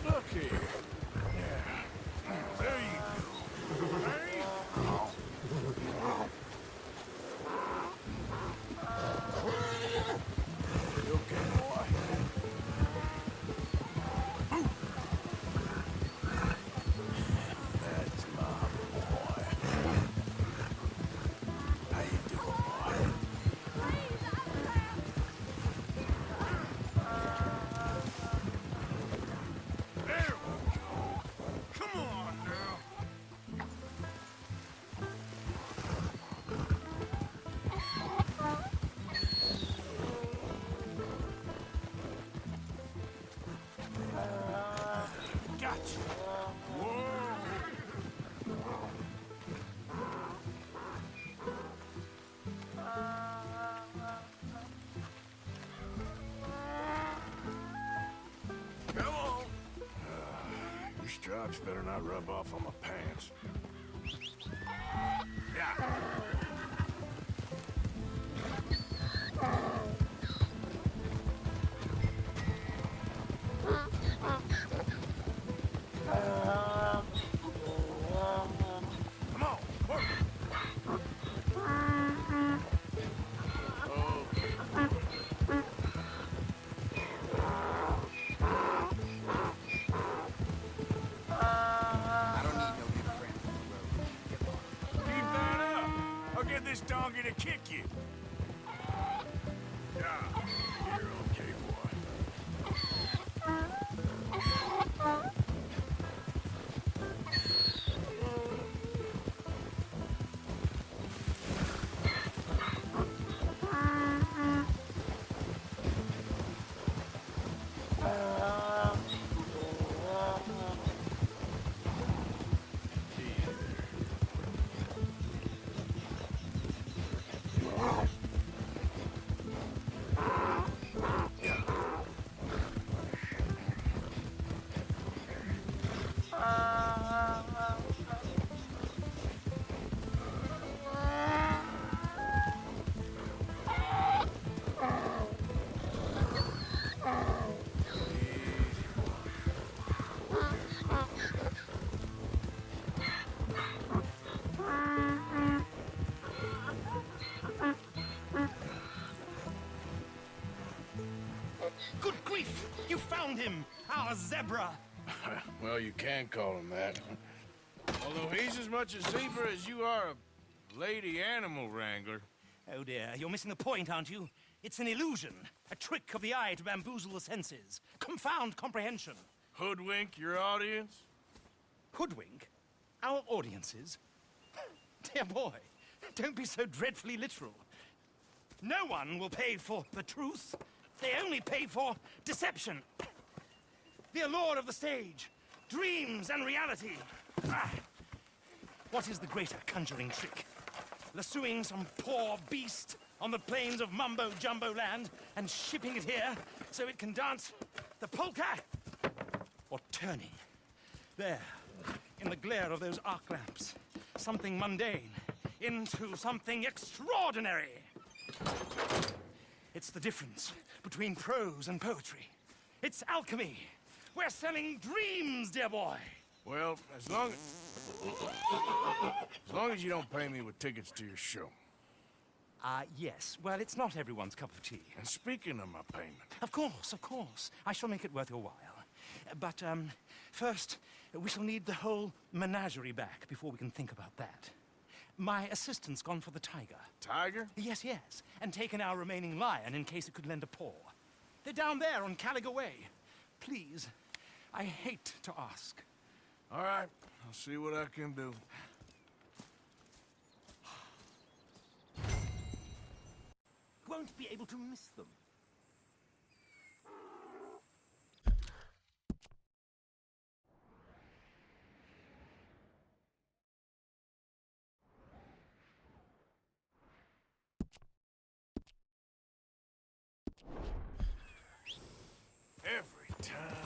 Look here. Yeah. There you go. Hey? You okay, boy? That's my boy. How you doing, boy? There we go. Come on now. Gotcha. Whoa. Come on. Your stripes better not rub off on my pants. Yeah. Come on, work. I don't need no new friends on the road. Keep that up. I'll get this donkey to kick you. Yeah, you're okay, boy. Good grief! You found him! Our zebra! Well, you can call him that. Although he's as much a zebra as you are a lady animal wrangler. Oh dear, you're missing the point, aren't you? It's an illusion. A trick of the eye to bamboozle the senses. Confound comprehension. Hoodwink your audience? Hoodwink? Our audiences? Dear boy, don't be so dreadfully literal. No one will pay for the truth. They only pay for deception. The allure of the stage, dreams and reality. Ah. What is the greater conjuring trick? Lassoing some poor beast on the plains of mumbo-jumbo land and shipping it here so it can dance the polka? Or turning, there, in the glare of those arc lamps, something mundane into something extraordinary? It's the difference between prose and poetry. It's alchemy. We're selling dreams, dear boy. Well, as long as you don't pay me with tickets to your show. Yes. Well, it's not everyone's cup of tea. And speaking of my payment, Of course, of course. I shall make it worth your while. But, first, we shall need the whole menagerie back before we can think about that. My assistant's gone for the tiger. Tiger? Yes, yes. And taken our remaining lion in case it could lend a paw. They're down there on Caliga Way. Please, I hate to ask. All right, I'll see what I can do. Won't be able to miss them. Every time.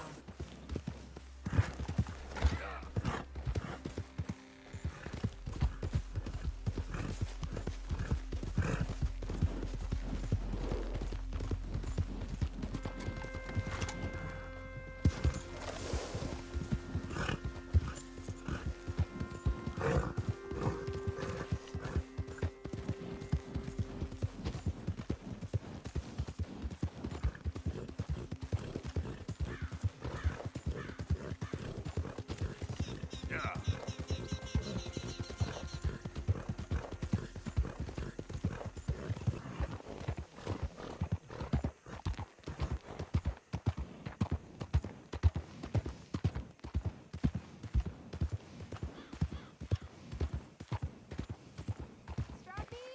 Strappy?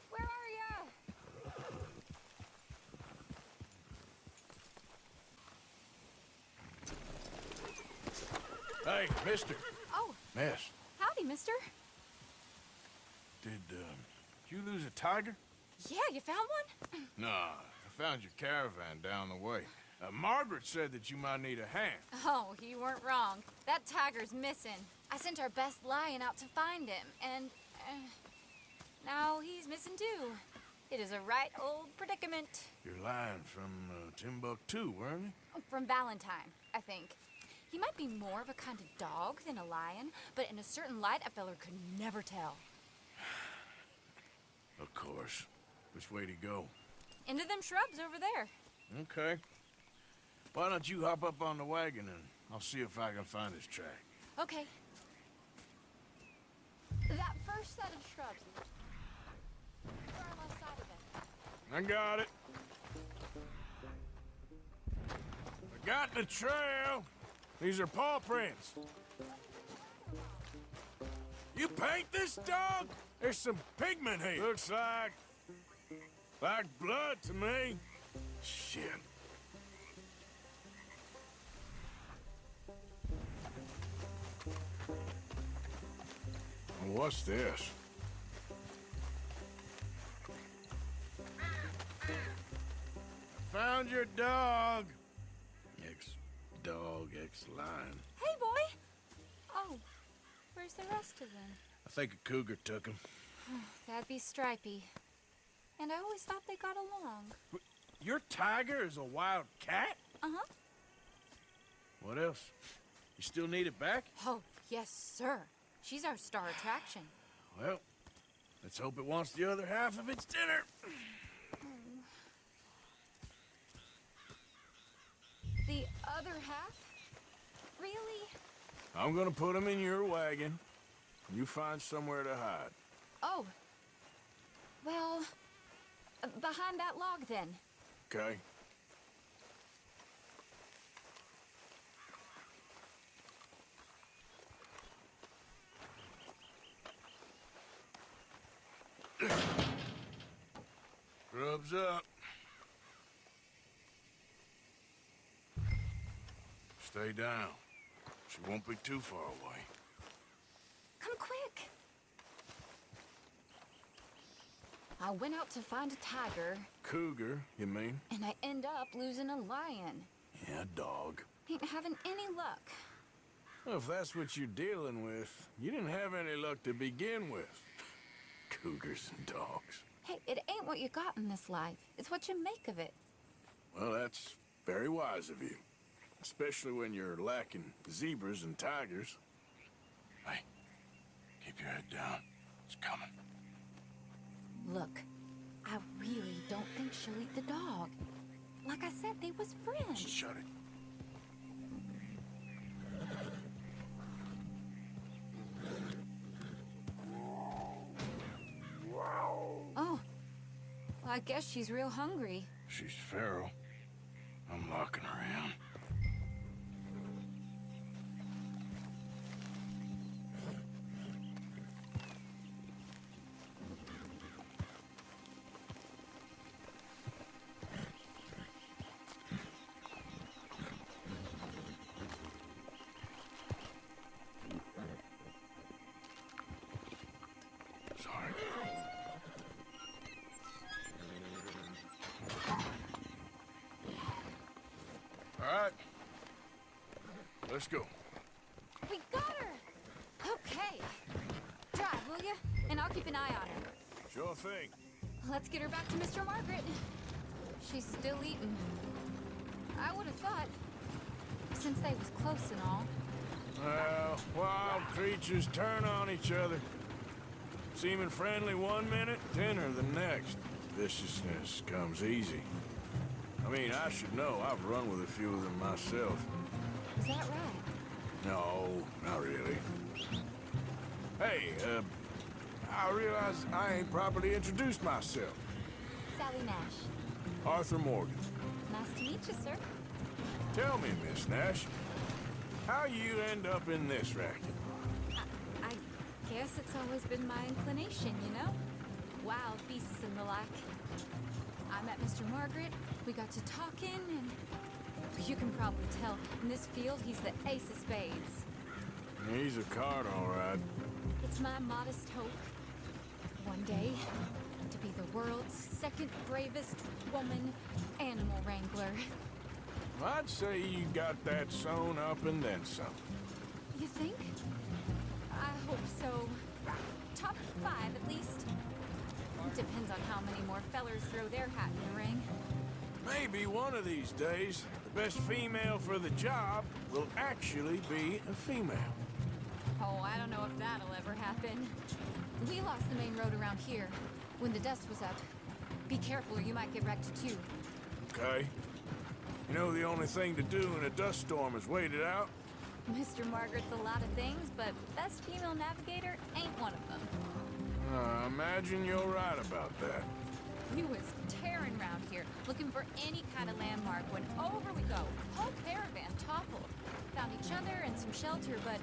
Where are ya? Hey, mister. Oh, Miss, howdy, mister. did you lose a tiger? Yeah, you found one? Nah, I found your caravan down the way. Margaret said that you might need a hand. Oh, you weren't wrong. That tiger's missing. I sent our best lion out to find him, and now he's missing too. It is a right old predicament. You're lying from Timbuktu, weren't you? From Valentine, I think. He might be more of a kind of dog than a lion, but in a certain light, a feller could never tell. Of course. Which way to go? Into them shrubs over there. Okay. Why don't you hop up on the wagon and I'll see if I can find his track. Okay. That first set of shrubs. We're on the left side of it. I got it. I got the trail. These are paw prints. You paint this dog? There's some pigment here. Looks like blood to me. Shit. What's this? Found your dog. Ex-dog, ex-lion. Hey, boy! rest of them? I think a cougar took him. That'd be Stripey. And I always thought they got along. Your tiger is a wild cat? Uh-huh. What else? You still need it back? Oh, yes, sir. She's our star attraction. Well, let's hope it wants the other half of its dinner. The other half? Really? I'm gonna put him in your wagon. You find somewhere to hide. Oh. Well, behind that log, then. Okay? Grub's up. Stay down. She won't be too far away. Come quick. I went out to find a tiger, Cougar, you mean? and I end up losing a lion. Yeah, dog. Ain't having any luck. Well, if that's what you're dealing with, you didn't have any luck to begin with. Cougars and dogs. Hey, it ain't what you got in this life. It's what you make of it. Well, that's very wise of you. Especially when you're lacking zebras and tigers. Hey, keep your head down. It's coming. Look, I really don't think she'll eat the dog. Like I said, they was friends. Shut it. Oh, well, I guess she's real hungry. She's feral. I'm locking her in. Sorry. All right. Let's go. We got her! Okay. Drive, will you? And I'll keep an eye on her. Sure thing. Let's get her back to Mr. Margaret. She's still eating. I would have thought, since they was close and all. Well, wild creatures turn on each other. Seeming friendly one minute, tender the next. Viciousness comes easy. I mean, I should know. I've run with a few of them myself. Is that right? No, not really. Hey, I realize I ain't properly introduced myself. Sally Nash. Arthur Morgan. Nice to meet you, sir. Tell me, Miss Nash, how you end up in this racket? I guess it's always been my inclination, you know? Wild beasts and the like. I met Mr. Margaret, we got to talking, and you can probably tell, in this field, he's the ace of spades. He's a card, all right. It's my modest hope, one day, to be the world's second bravest woman animal wrangler. I'd say you got that sewn up and then some. You think? I hope so. Top 5, at least. Depends on how many more fellers throw their hat in the ring. Maybe one of these days, the best female for the job will actually be a female. Oh, I don't know if that'll ever happen. We lost the main road around here when the dust was up. Be careful or you might get wrecked too. Okay? You know the only thing to do in a dust storm is wait it out? Mr. Margaret's a lot of things, but best female navigator ain't one of them. I imagine you're right about that. We was tearing around here, looking for any kind of landmark when over we go. Whole caravan toppled. Found each other and some shelter, but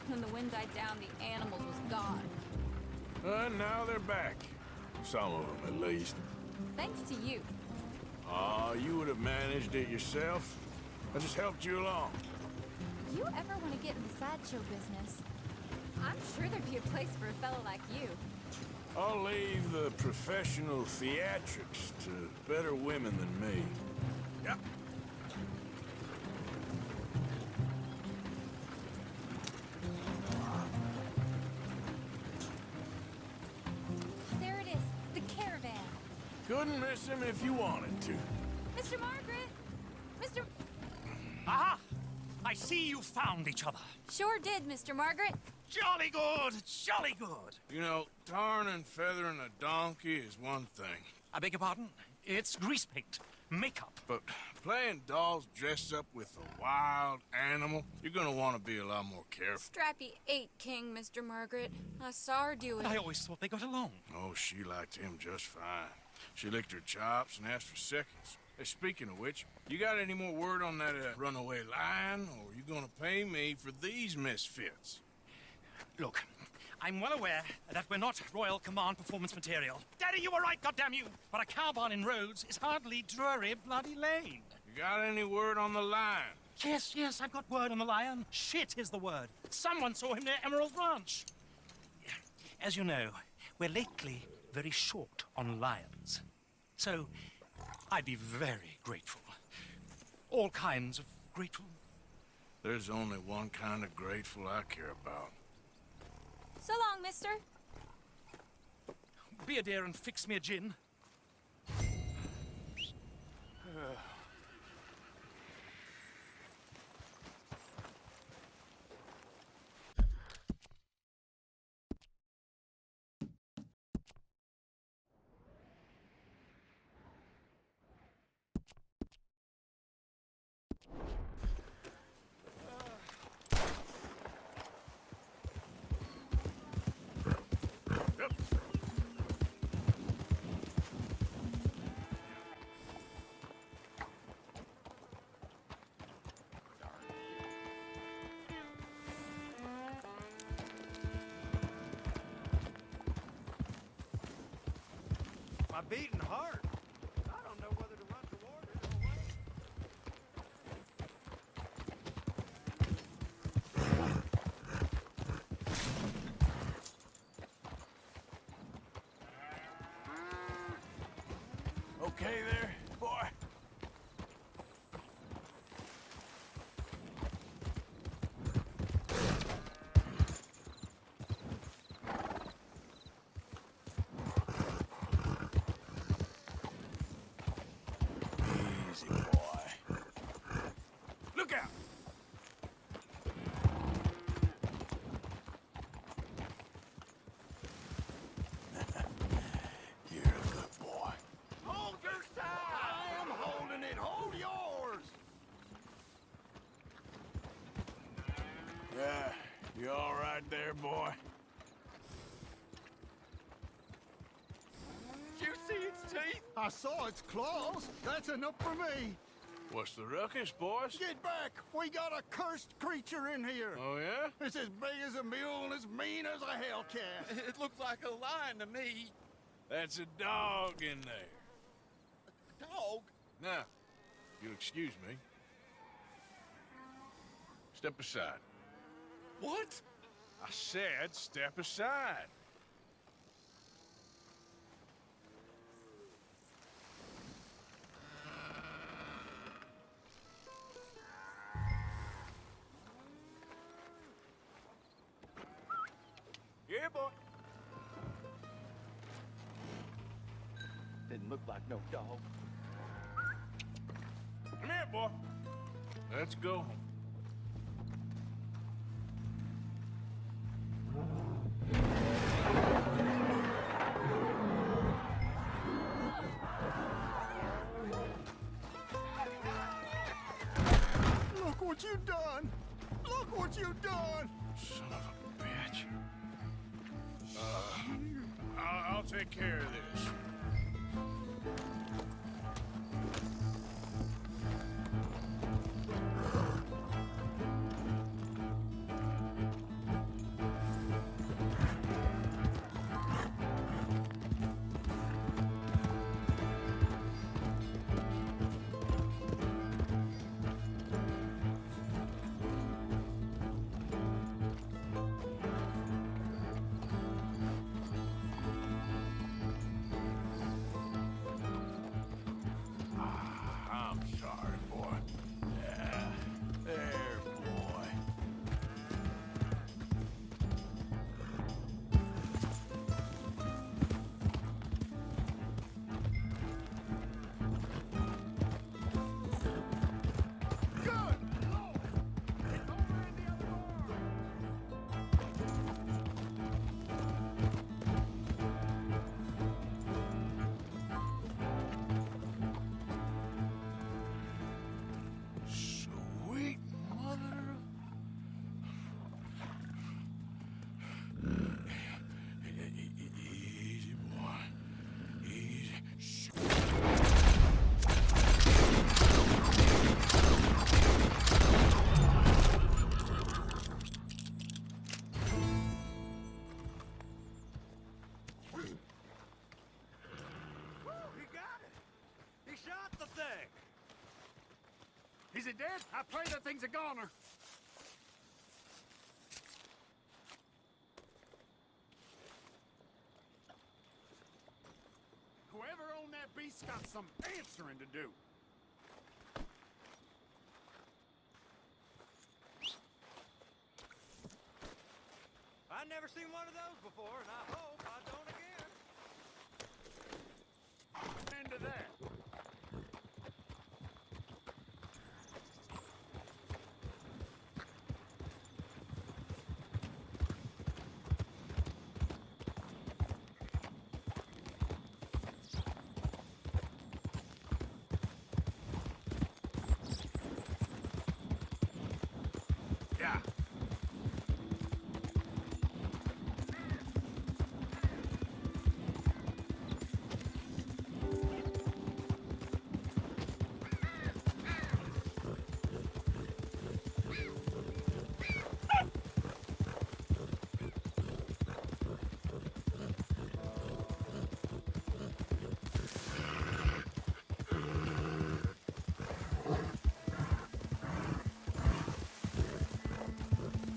when the wind died down, the animals was gone. And now they're back. Some of them, at least. Thanks to you. Aw, you would have managed it yourself. I just helped you along. If you ever want to get in the sideshow business, I'm sure there'd be a place for a fellow like you. I'll leave the professional theatrics to better women than me. Yep. Couldn't miss him if you wanted to. Mr. Margaret! Mr. Aha! I see you found each other. Sure did, Mr. Margaret. Jolly good, jolly good. You know, tarring and feathering a donkey is one thing. I beg your pardon? It's grease paint, makeup. But playing dolls dressed up with a wild animal, you're gonna want to be a lot more careful. Strappy ate King, Mr. Margaret. I saw her do it. I always thought they got along. Oh, she liked him just fine. She licked her chops and asked for seconds. Hey, speaking of which, you got any more word on that runaway lion, or are you gonna pay me for these misfits? Look, I'm well aware that we're not Royal Command performance material. Daddy, you were right, goddammit you! But a cow barn in Rhodes is hardly Drury Bloody Lane. You got any word on the lion? Yes, I've got word on the lion. Shit is the word. Someone saw him near Emerald Ranch. As you know, we're lately very short on lions. So, I'd be very grateful. All kinds of grateful. There's only one kind of grateful I care about. So long, mister. Be a dear and fix me a gin. My beating heart. I don't know whether to run toward it or wait. Okay there, boy? Easy, boy. Look out! You're a good boy. Hold your side! I am holding it. Hold yours! Yeah, you all right there, boy? Did you see its teeth? I saw its claws. That's enough for me. What's the ruckus, boys? Get back! We got a cursed creature in here. Oh, yeah? It's as big as a mule and as mean as a hellcat. It looks like a lion to me. That's a dog in there. Dog? Now, you'll excuse me. Step aside. What? I said step aside. Yeah, boy. Didn't look like no dog. Come here, boy. Let's go home. Look what you done! Look what you done! Son of a bitch. I'll take care of this. it dead? I pray that thing's a goner. Whoever owned that beast's got some answering to do. I've never seen one of those before, and I hope I don't again. End of that. Yeah.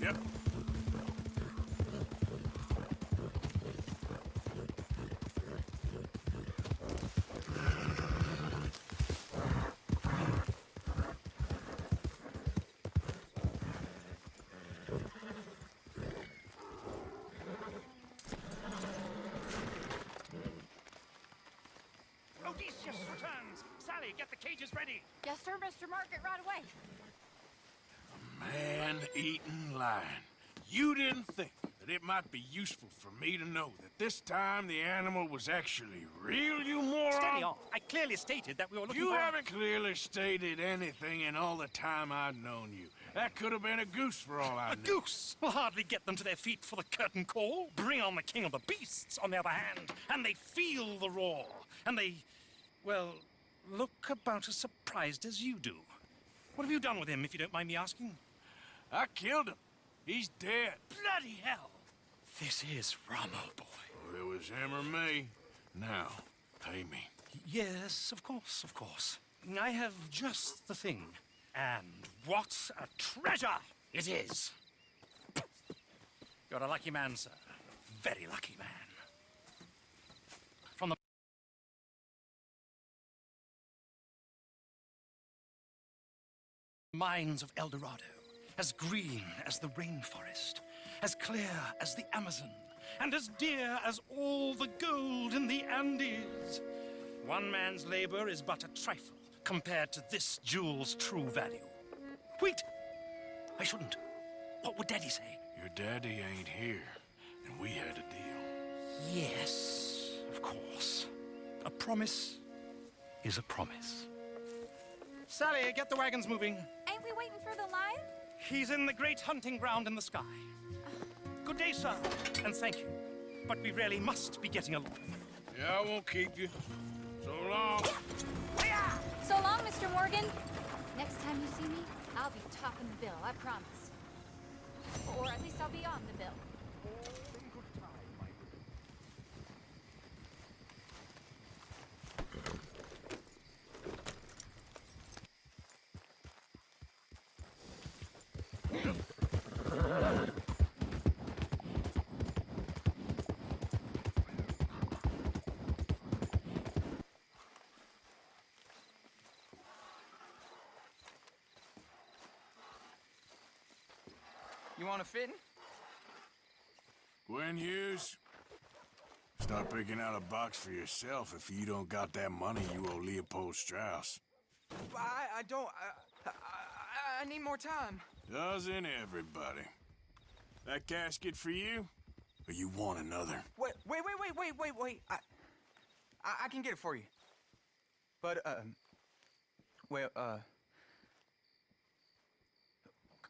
Yep. Odysseus returns! Sally, get the cages ready! Yes, sir, Mr. Margaret, right away. Man-eating lion. You didn't think that it might be useful for me to know that this time the animal was actually real, you moron? Steady on. I clearly stated that we were looking You for... haven't clearly stated anything in all the time I've known you. That could have been a goose for all I A knew. goose will hardly get them to their feet for the curtain call. Bring on the king of the beasts, on the other hand, and they feel the roar. And they, well, look about as surprised as you do. What have you done with him, if you don't mind me asking? I killed him. He's dead. Bloody hell! This is Ramo, boy. Well, it was him or me. Now, pay me. Yes, of course, of course. I have just the thing. And what a treasure it is! You're a lucky man, sir. Very lucky man. From the mines of El Dorado, as green as the rainforest, as clear as the Amazon, and as dear as all the gold in the Andes. One man's labor is but a trifle compared to this jewel's true value. Wait! I shouldn't. What would Daddy say? Your daddy ain't here, and we had a deal. Yes, of course. A promise is a promise. Sally, get the wagons moving. Ain't we waiting for the lion? He's in the great hunting ground in the sky. Good day, sir, and thank you. But we really must be getting along. Yeah, I won't keep you. So long. So long, Mr. Morgan. Next time you see me, I'll be topping the bill, I promise. Or at least I'll be on the bill. You want a fitting? Gwen Hughes, start picking out a box for yourself if you don't got that money you owe Leopold Strauss. I don't. I need more time. Doesn't everybody? That casket for you? Or you want another? Wait. I can get it for you. But,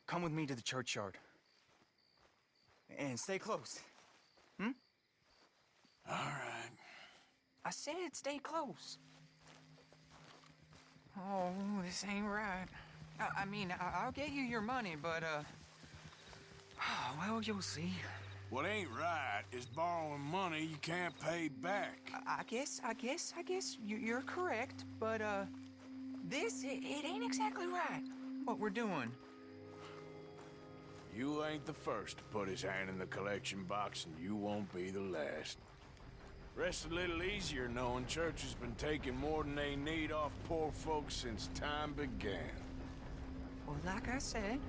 come with me to the churchyard. And stay close. All right. I said stay close. Oh, this ain't right. I mean, I'll get you your money, but, well, you'll see. What ain't right is borrowing money you can't pay back. I guess you're correct, but, it ain't exactly right. what we're doing. You ain't the first to put his hand in the collection box, and you won't be the last. Rests a little easier knowing church has been taking more than they need off poor folks since time began. Well, like I said,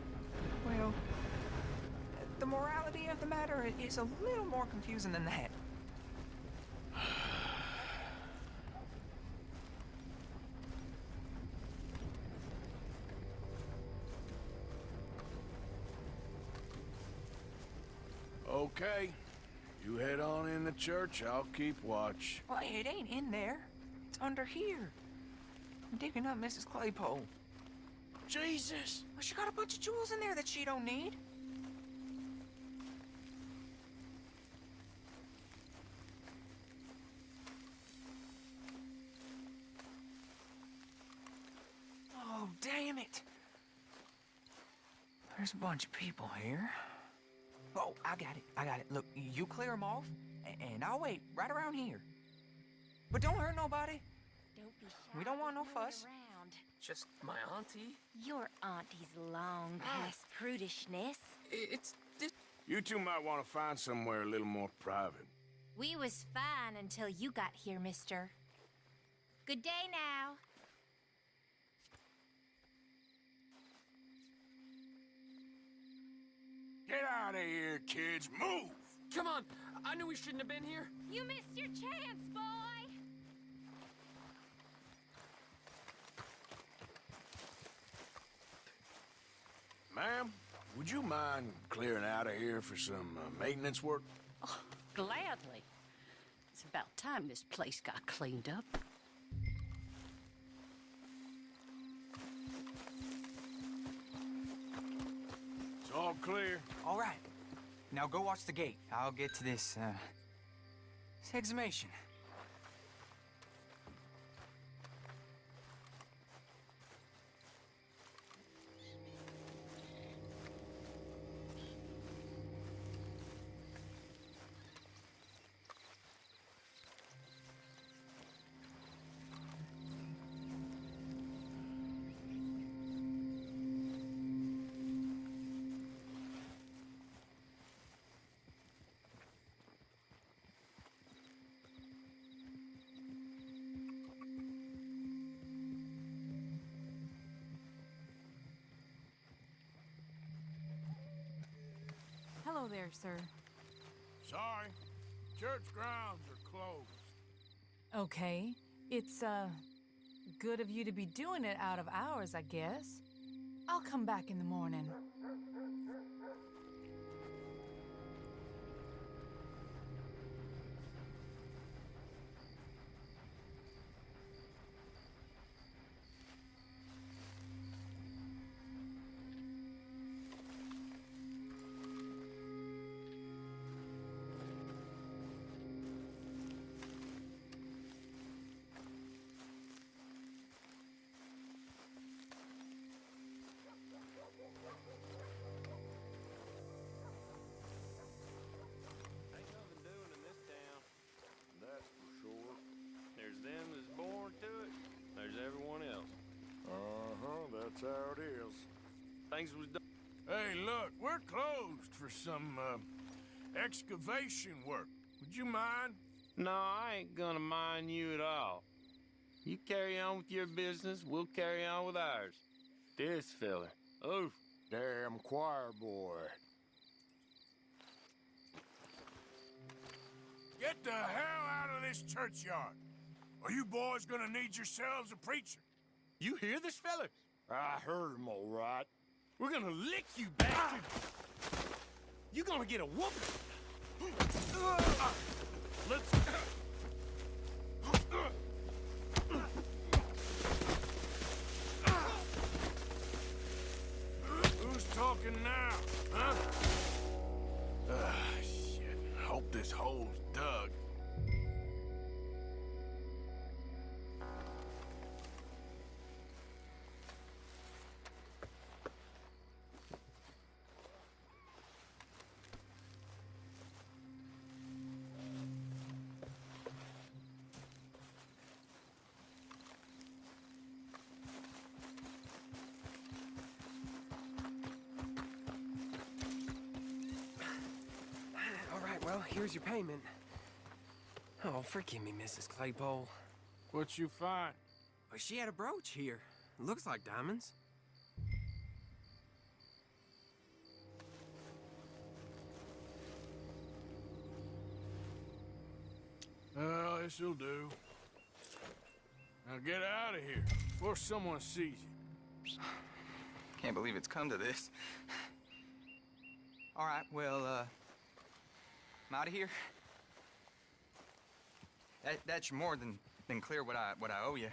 well, the morality of the matter is a little more confusing than that. Okay. You head on in the church, I'll keep watch. Well, it ain't in there. It's under here. I'm digging up Mrs. Claypole. Jesus! Well, she got a bunch of jewels in there that she don't need. Oh, damn it. There's a bunch of people here. Oh, I got it. I got it. Look, you clear them off, and I'll wait right around here. But don't hurt nobody. Don't be shy. We don't want no Just move fuss. around. Just my auntie? Your auntie's long past prudishness. It's just... You two might want to find somewhere a little more private. We was fine until you got here, mister. Good day now. Get out of here, kids. Move! Come on! I knew we shouldn't have been here. You missed your chance, boy! Ma'am, would you mind clearing out of here for some maintenance work? Gladly. It's about time this place got cleaned up. It's all clear. All right. Now go watch the gate. I'll get to this exhumation. Hello there, sir. Sorry. Church grounds are closed. Okay. It's, good of you to be doing it out of hours, I guess. I'll come back in the morning. Ain't nothing doing in this town. That's for sure. There's them that's born to it. There's everyone else. That's how it is. Things was done. Hey, look, we're closed for some, excavation work. Would you mind? No, I ain't gonna mind you at all. You carry on with your business, we'll carry on with ours. This fella. Oh, Damn choir boy. Get the hell out of this churchyard. Are you boys gonna need yourselves a preacher? you hear this fella? I heard him all right. We're gonna lick you, bastard! You gonna get a whooping! Let's... Who's talking now, huh? Shit. Hope this hole's dug. Well, here's your payment. Oh, forgive me, Mrs. Claypole. What you find? Well, she had a brooch here. Looks like diamonds. Well, this'll do. Now get out of here before someone sees you. Can't believe it's come to this. All right, well, I'm out of here. That's more than clear what I owe you.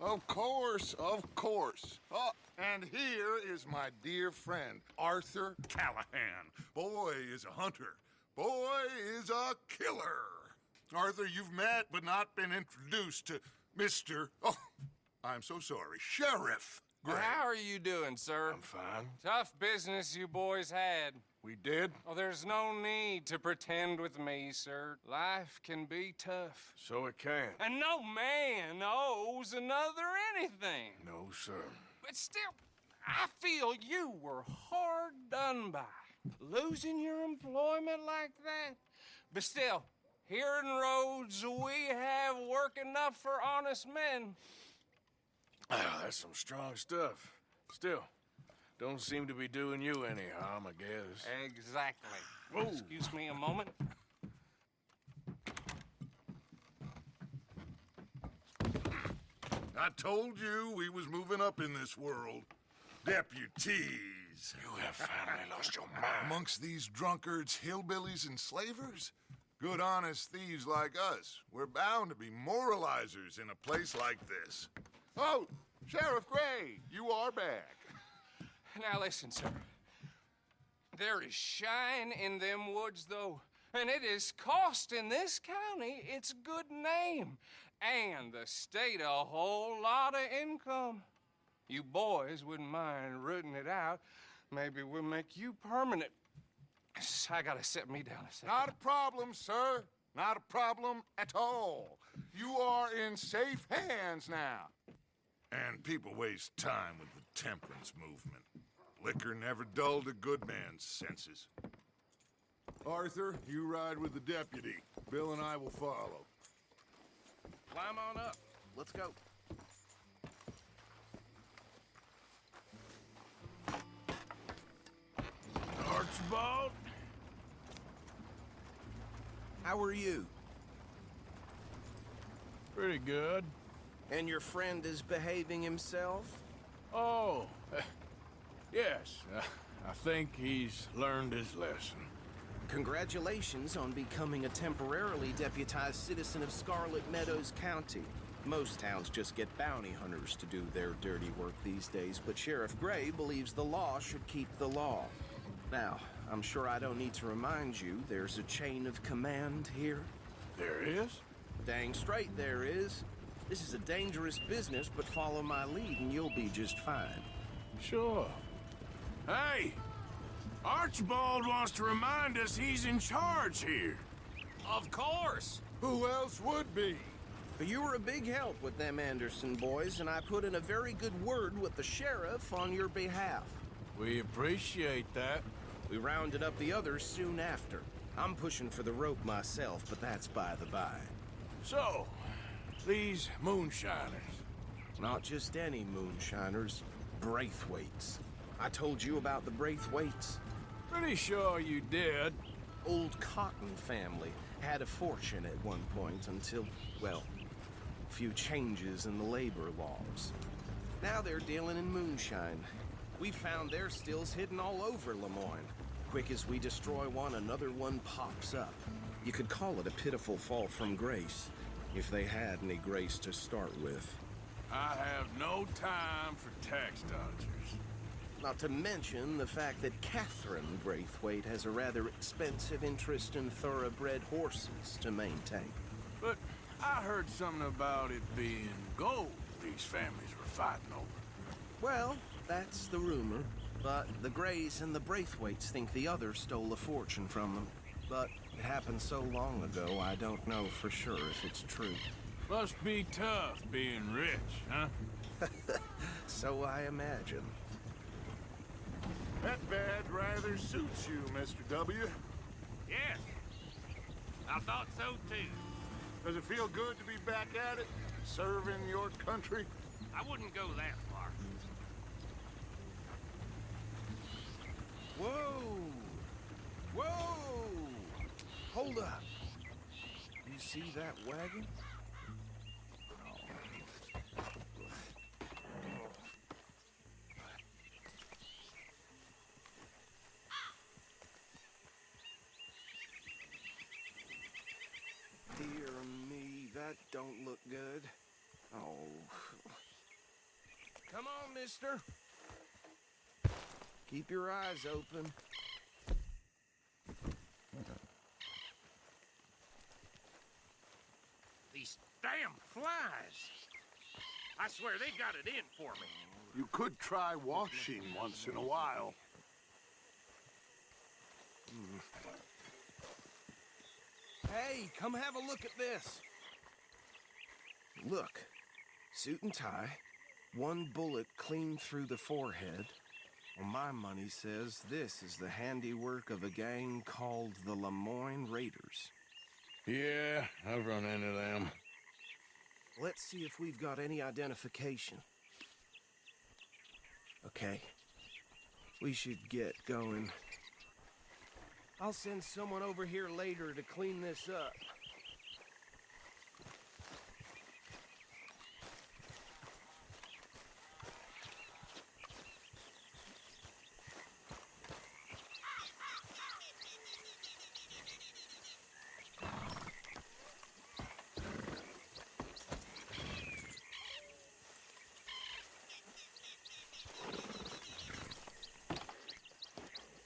Of course, of course. Oh, and here is my dear friend, Arthur Callahan. Boy is a hunter. Boy is a killer. Arthur, you've met but not been introduced to Mr. Oh, I'm so sorry, Sheriff Gray. How are you doing, sir? I'm fine. Tough business you boys had. We did? Oh, there's no need to pretend with me, sir. Life can be tough. So it can. And no man owes another anything. No, sir. But still, I feel you were hard done by. Losing your employment like that. But still, here in Rhodes, we have work enough for honest men. Ah, that's some strong stuff. Still, don't seem to be doing you any harm, I guess. Exactly. Whoa. Excuse me a moment. I told you we was moving up in this world. Deputies. You have finally lost your mind. Amongst these drunkards, hillbillies, and slavers? Good honest thieves like us. We're bound to be moralizers in a place like this. Oh, Sheriff Gray, you are back. Now listen, sir. There is shine in them woods, though, and it is costing this county its good name and the state a whole lot of income. You boys wouldn't mind rooting it out. Maybe we'll make you permanent. I gotta sit me down a second. Not a problem, sir. Not a problem at all. You are in safe hands now. And people waste time with the temperance movement. Liquor never dulled a good man's senses. Arthur, you ride with the deputy. Bill and I will follow. Climb on up. Let's go. Archibald? How are you? Pretty good. And your friend is behaving himself? Oh, yes. I think he's learned his lesson. Congratulations on becoming a temporarily deputized citizen of Scarlet Meadows County. Most towns just get bounty hunters to do their dirty work these days, but Sheriff Gray believes the law should keep the law. Now, I'm sure I don't need to remind you there's a chain of command here. There is? Dang straight there is. This is a dangerous business, but follow my lead and you'll be just fine. Sure. Hey! Archibald wants to remind us he's in charge here. Of course! Who else would be? But you were a big help with them Anderson boys, and I put in a very good word with the sheriff on your behalf. We appreciate that. We rounded up the others soon after. I'm pushing for the rope myself, but that's by the by. So, these moonshiners. Not just any moonshiners, Braithwaites. I told you about the Braithwaites. Pretty sure you did. Old Cotton family had a fortune at one point until, well, a few changes in the labor laws. Now they're dealing in moonshine. We found their stills hidden all over Lemoyne. Quick as we destroy one, another one pops up. You could call it a pitiful fall from grace, if they had any grace to start with. I have no time for tax dodgers. Not to mention the fact that Catherine Braithwaite has a rather expensive interest in thoroughbred horses to maintain. But I heard something about it being gold these families were fighting over. Well, that's the rumor. But the Greys and the Braithwaites think the others stole a fortune from them. But it happened so long ago, I don't know for sure if it's true. Must be tough being rich, huh? So I imagine. That bed rather suits you, Mr. W. Yes. I thought so, too. Does it feel good to be back at it, serving your country? I wouldn't go that far. Whoa! Whoa! Hold up. You see that wagon? Dear me, that don't look good. Oh. Come on, mister. Keep your eyes open. These damn flies. I swear they got it in for me. You could try washing once in a while. Hey, come have a look at this. Look, suit and tie, one bullet clean through the forehead. Well, my money says this is the handiwork of a gang called the Lemoyne Raiders. Yeah, I've run into them. Let's see if we've got any identification. Okay. We should get going. I'll send someone over here later to clean this up.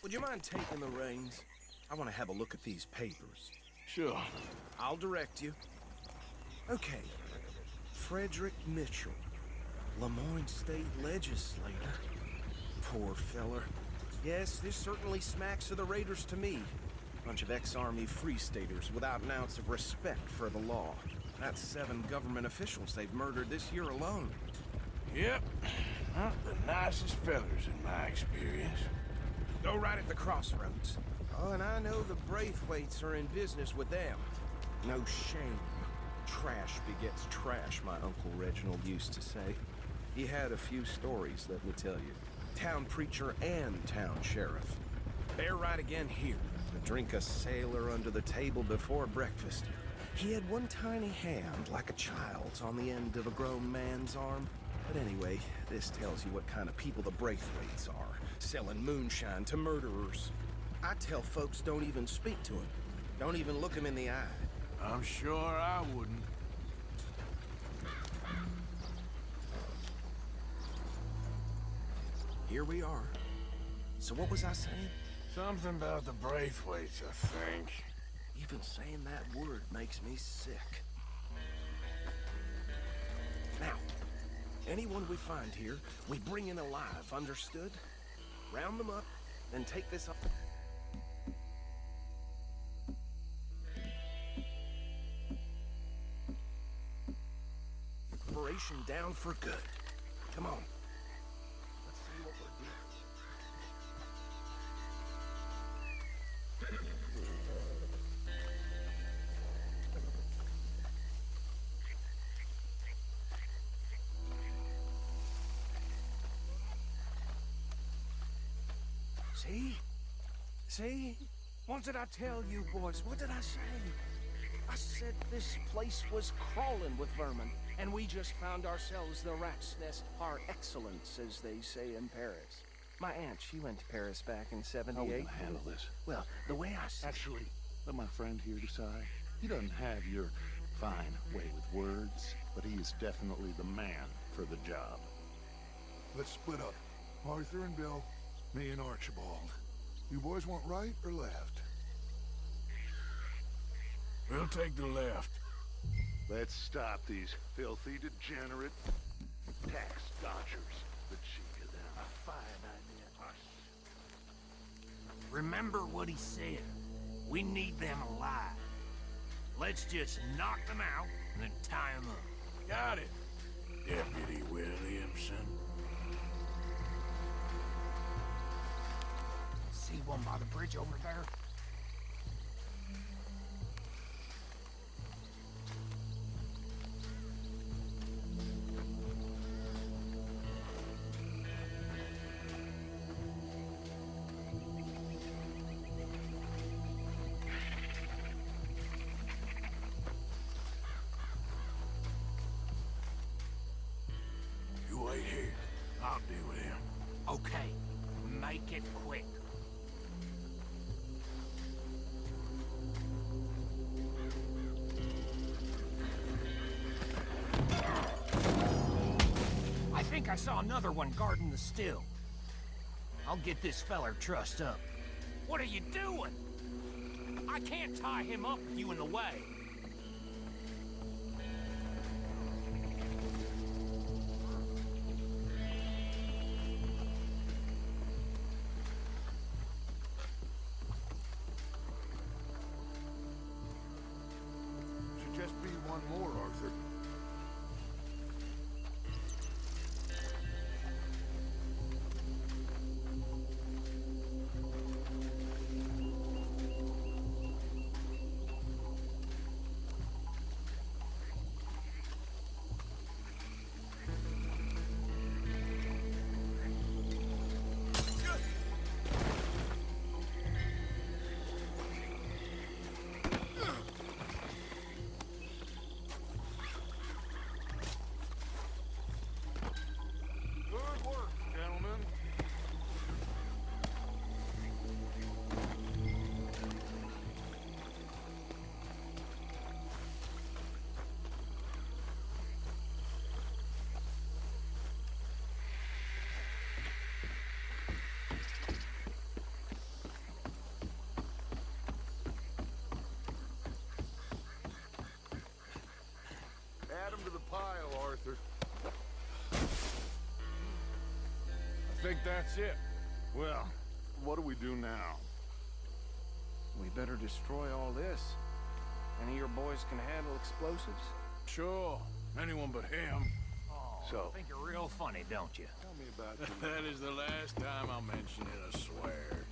Would you mind taking the reins? I want to have a look at these papers. Sure. I'll direct you. Okay. Frederick Mitchell, Lemoyne State Legislator. Poor feller. Yes, this certainly smacks of the Raiders to me. Bunch of ex-Army Free Staters without an ounce of respect for the law. That's 7 government officials they've murdered this year alone. Yep. Not the nicest fellers in my experience. Go right at the crossroads. Oh, and I know the Braithwaites are in business with them. No shame. Trash begets trash, my Uncle Reginald used to say. He had a few stories, let me tell you. Town preacher and town sheriff. Bear right again here. To drink a sailor under the table before breakfast. He had one tiny hand, like a child's, on the end of a grown man's arm. But anyway, this tells you what kind of people the Braithwaites are. Selling moonshine to murderers. I tell folks don't even speak to him. Don't even look him in the eye. I'm sure I wouldn't. Here we are. So what was I saying? Something about the Braithwaites, I think. Even saying that word makes me sick. Now, anyone we find here, we bring in alive, understood? Round them up, then take this up. Operation down for good. Come on. Let's see what we're doing. See? See? What did I tell you, boys? What did I say? I said this place was crawling with vermin, and we just found ourselves the rat's nest par excellence, as they say in Paris. My aunt, she went to Paris back in '78. How are we gonna handle this? Well, the way I said... Actually, let my friend here decide. He doesn't have your fine way with words, but he is definitely the man for the job. Let's split up. Arthur and Bill, me and Archibald. You boys want right or left? We'll take the left. Let's stop these filthy, degenerate tax dodgers. The cheek of them. A fine idea. Remember what he said. We need them alive. Let's just knock them out and then tie them up. Got it, Deputy Williamson. See one by the bridge over there? You wait here. I'll deal with him. Okay, make it quick. I think I saw another one guarding the still. I'll get this feller trussed up. What are you doing? I can't tie him up with you in the way. Should just be one more, Arthur. Good work, gentlemen. Add 'em to the pile, Arthur. I think that's it. Well, what do we do now? We better destroy all this. Any of your boys can handle explosives? Sure. Anyone but him. Oh, So- you think you're real funny, don't you? Tell me about That is the last time I'll mention it, I swear.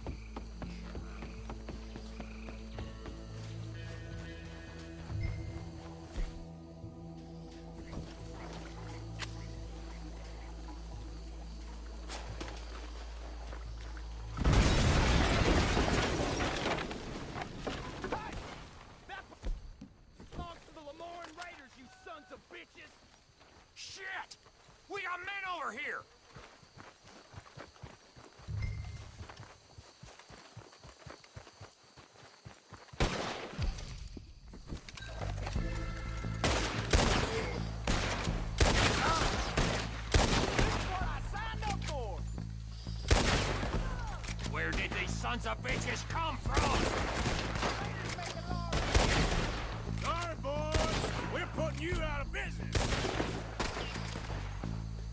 Belongs to the Lemoran Raiders, you sons of bitches! Shit! We got men over here! Where did these sons of bitches come from? Sorry, boys. We're putting you out of business.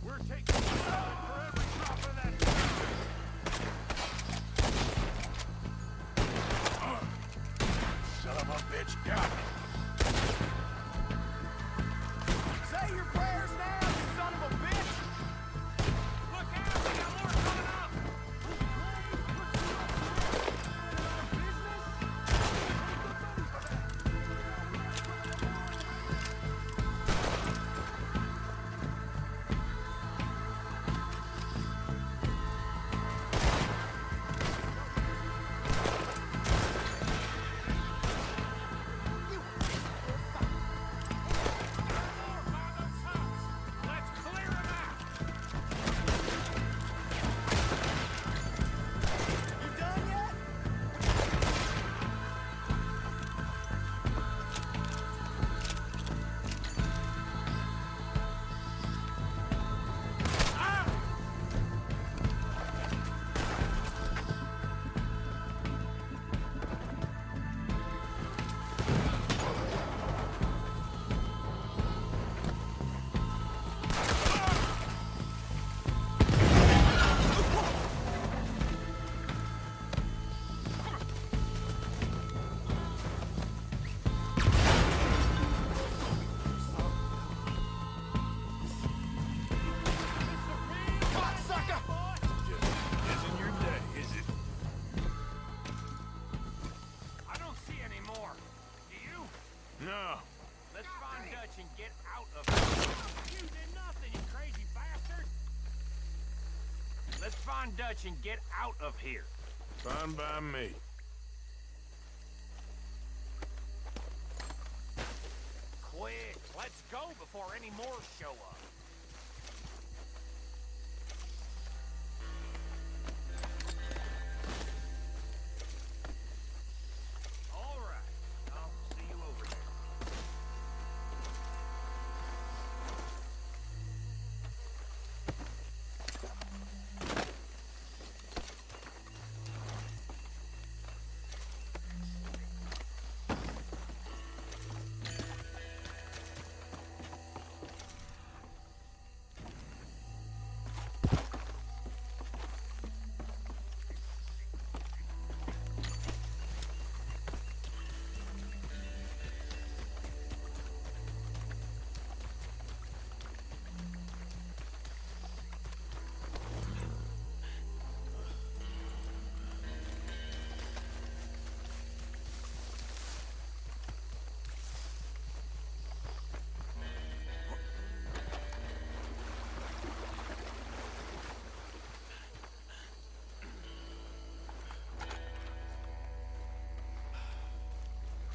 We're taking for every drop of that. Son of a bitch got me. Say your prayers now, you son of a bitch! Look out, we got more coming up! You No. Let's find Dutch and get out of here. You did nothing, you crazy bastard! Let's find Dutch and get out of here. Fine by me. Quick, let's go before any more show up. All right, I'll see you over there.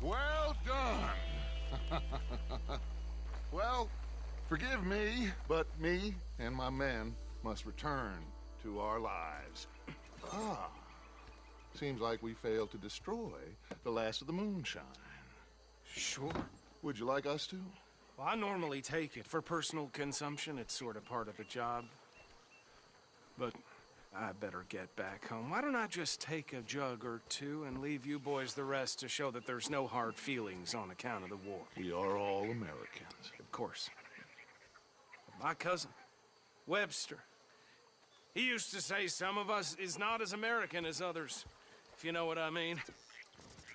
Well done. Well, forgive me, but me and my men must return to our lives. Ah, seems like we failed to destroy the last of the moonshine. Sure. Would you like us to? Well, I normally take it for personal consumption. It's sort of part of the job. But I better get back home. Why don't I just take a jug or two and leave you boys the rest to show that there's no hard feelings on account of the war? We are all Americans. Of course. My cousin, Webster, he used to say some of us is not as American as others, if you know what I mean.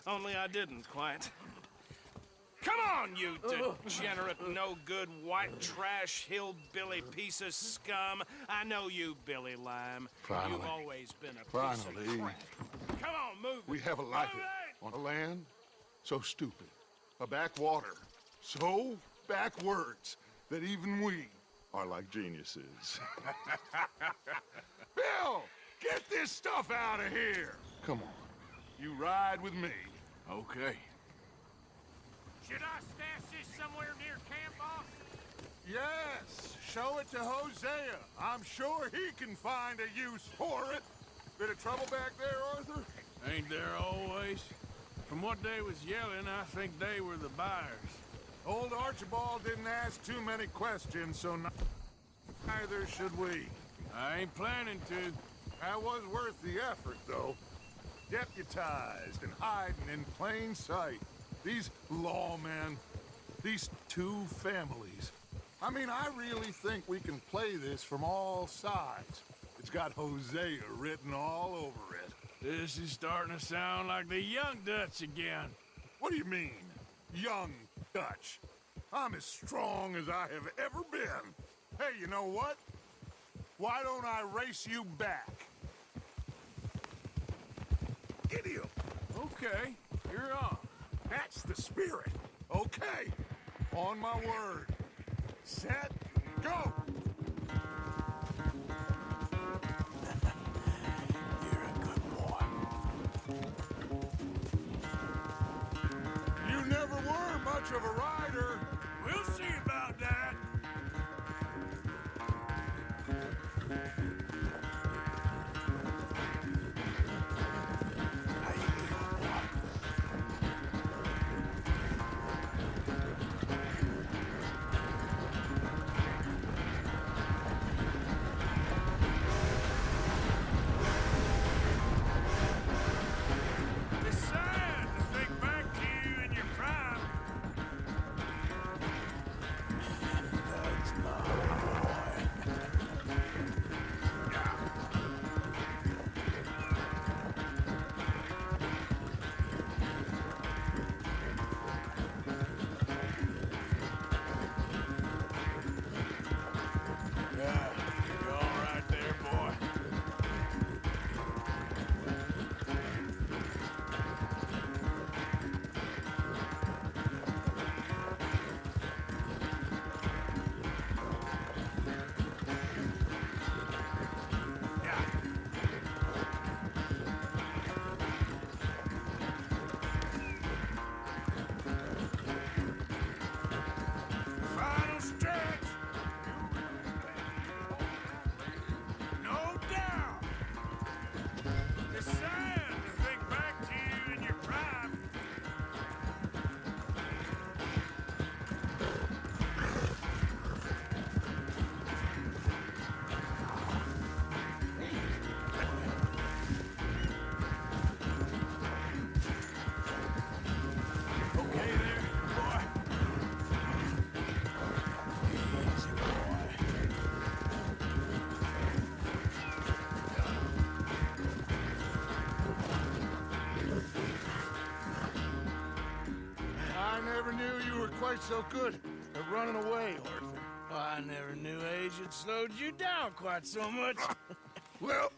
Only I didn't quite. Come on, you degenerate, no-good, white trash, hillbilly piece of scum. I know you, Billy Lime. Finally. You've always been a piece Finally. of crap. Come on, move We it. have a life Move it! on a land so stupid, a backwater so backwards that even we are like geniuses. Bill, get this stuff out of here. Come on, you ride with me. Okay. Should I stash this somewhere near camp, boss? Yes, show it to Hosea. I'm sure he can find a use for it. Bit of trouble back there, Arthur? Ain't there always? From what they was yelling, I think they were the buyers. Old Archibald didn't ask too many questions, so neither should we. I ain't planning to. That was worth the effort, though. Deputized and hiding in plain sight. These lawmen, these two families. I mean, I really think we can play this from all sides. It's got Hosea written all over it. This is starting to sound like the young Dutch again. What do you mean, young Dutch? I'm as strong as I have ever been. Hey, you know what? Why don't I race you back? Idiot! Okay, you're on. That's the spirit. Okay, on my word. Set, go! You're a good boy. You never were much of a rider. We'll see about that. It's sad to think back to you in your prime. quite so good at running away, Arthur. Oh, I never knew age had slowed you down quite so much. Well,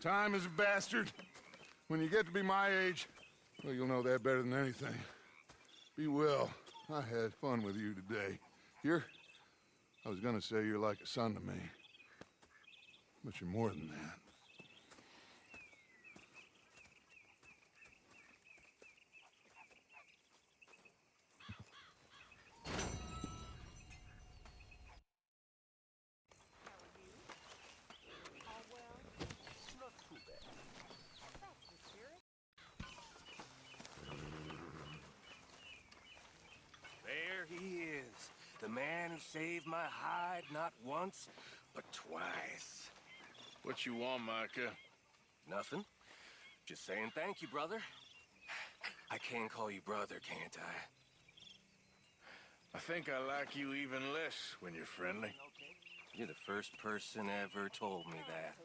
time is a bastard. When you get to be my age, well, you'll know that better than anything. Be well. I had fun with you today. I was gonna say you're like a son to me. But you're more than that. There he is. The man who saved my hide not once, but twice. What you want, Micah? Nothing. Just saying thank you, brother. I can call you brother, can't I? I think I like you even less when you're friendly. You're the first person ever told me that.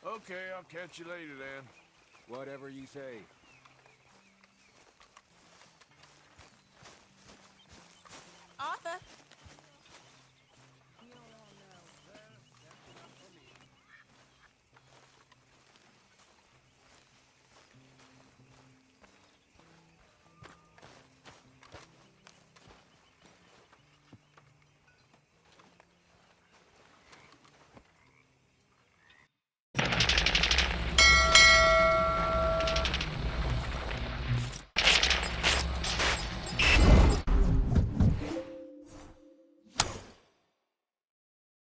Okay, I'll catch you later then. Whatever you say.